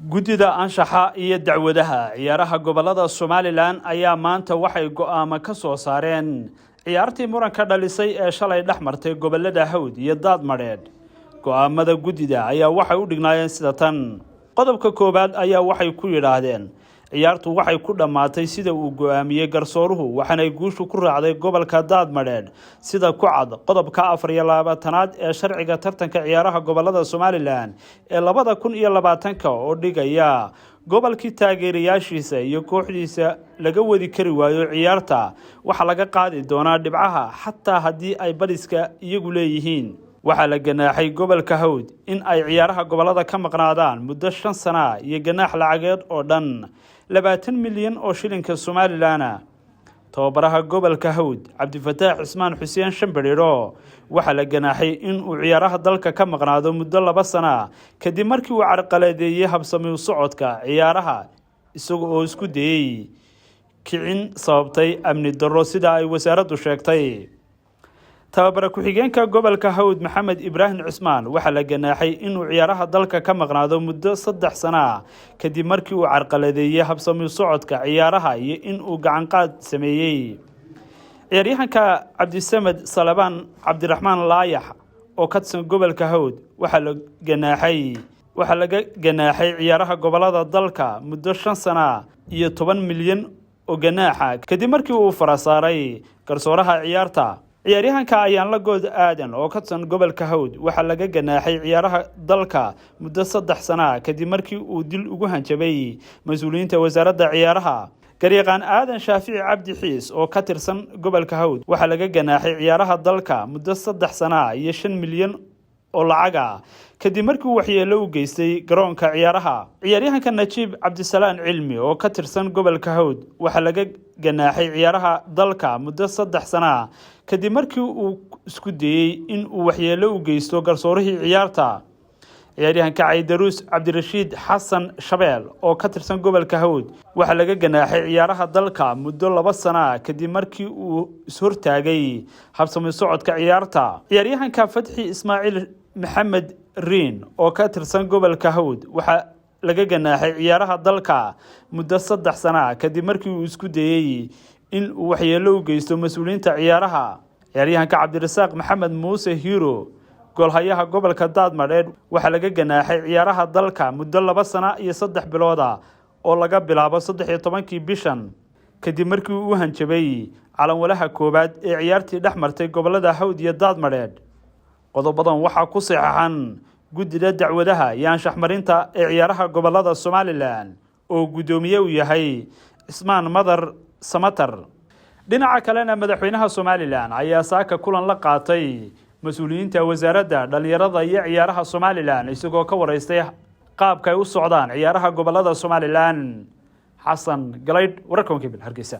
guddida anshaxa iyo dacwadaha ciyaaraha gobolada Somaliland ayaa maanta waxay go'aamo ka soo saareen ciyaartii muranka dhalisay ee shalay dhaxmartay gobolada Hawd iyo Daadmareed. Go'aamada guddida ayaa waxay u dhignaayeen sida tan. Qodobka koobaad ayaa waxay ku yiraahdeen ciyaartu waxay ku dhamaatay sida uu go'aamiyay garsooruhu waxaana guushu ku raacday gobolka Daadmareed sida ku cad qodobka 24aad ee sharciga tartanka ciyaaraha gobolada Somaliland ee 2020 oo dhigaya gobolkii taageerayaashiisa iyo kooxdiisa laga wadi kari waayo ciyaarta waxa laga qaadi doonaa dhibcaha xataa hadii ay badiska iyagu leeyihiin. waxaa la ganaaxay gobolka Hawd in ay ciyaaraha gobolada ka maqnaadaan muddo 5 sano iyo ganaax lacageed oo dhan 20 milyan oo shilinka Somaliland. tababaraha gobolka Hawd Cabdifataax Ismaan Xuseen Shambareero waxaa la ganaaxay in uu ciyaaraha dalka ka maqnaado muddo 2 sano kadib markii uu carqaladeeyay habsami u socodka ciyaaraha isagoo isku dayay kicin sababtay amni darro sida ay wasaaraddu sheegtay. tababara ku-xigeenka gobolka Hawd Maxamed Ibrahim Cismaan waxaa la ganaaxay inuu ciyaaraha dalka ka maqnaado muddo 3 sano kadib markii uu carqaladeeyay habsami u socodka ciyaaraha iyo in uu gacan qaad sameeyay. ciyaaryahanka Cabdisamed Salabaan Cabdiraxmaan Laayax oo ka tirsan gobolka Hawd waxaa laga ganaaxay ciyaaraha gobolada dalka muddo 5 sano iyo 10 milyan oo ganaaxa kadib markii uu farasaaray garsooraha ciyaarta. ciyaaryahanka ayaan la good aadan oo ka tirsan gobolka Hawd waxaa laga ganaaxay ciyaaraha dalka muddo 3 sano kadib markii uu dil ugu hanjabay mas'uuliyiinta wasaaradda ciyaaraha. garyaqaan aadan Shaafici Cabdi Xiis oo ka tirsan gobolka Hawd waxaa laga ganaaxay ciyaaraha dalka muddo 3 sano iyo 5 milyan oo lacag kadib markii uu waxyeello u geystay garoonka ciyaaraha. ciyaaryahanka Najiib Cabdisalaan Cilmi oo ka tirsan gobolka Hawd waxaa laga ganaaxay ciyaaraha dalka muddo 3 sano kadib markii uu isku dayay in uu waxyeello u geysto garsoorihii ciyaarta. ciyaaryahanka Caydaruus Cabdirashiid Xasan Shabeel oo ka tirsan gobolka Hawd waxaa laga ganaaxay ciyaaraha dalka muddo 2 sano kadib markii uu ishortaagay habsami socodka ciyaarta. ciyaaryahanka Fadxi Ismaaciil Maxamed Riin oo ka tirsan gobolka Hawd waxaa laga ganaaxay ciyaaraha dalka muddo 3 sano kadib markii uu isku dayay in uu waxyeello u geysto mas'uuliyiinta ciyaaraha. ciyaaryahanka Cabdirasaaq Maxamed Muuse Hiro goolhayaha gobolka Daadmareed waxaa laga ganaaxay ciyaaraha dalka muddo 2 sano iyo 3 bilood oo laga bilaabo 13 bishan kadib markii uu hanjabay calanwalaha koobaad ee ciyaartii dhaxmartay gobolada Hawd iyo Daadmareed. qodobadan waxaa ku saxeexan guddida dacwadaha iyo anshax marinta ee ciyaaraha gobolada Somaliland oo gudoomiye u yahay Ismaan Madar Samatar. dhinaca kalena madaxweynaha Somaliland ayaa saaka kulan la qaatay mas'uuliyiinta wasaaradda dhalinyarada iyo ciyaaraha Somaliland isagoo ka wareystay qaabka ay u socdaan ciyaaraha gobolada Somaliland. xasan galayd wararka Hargeysa.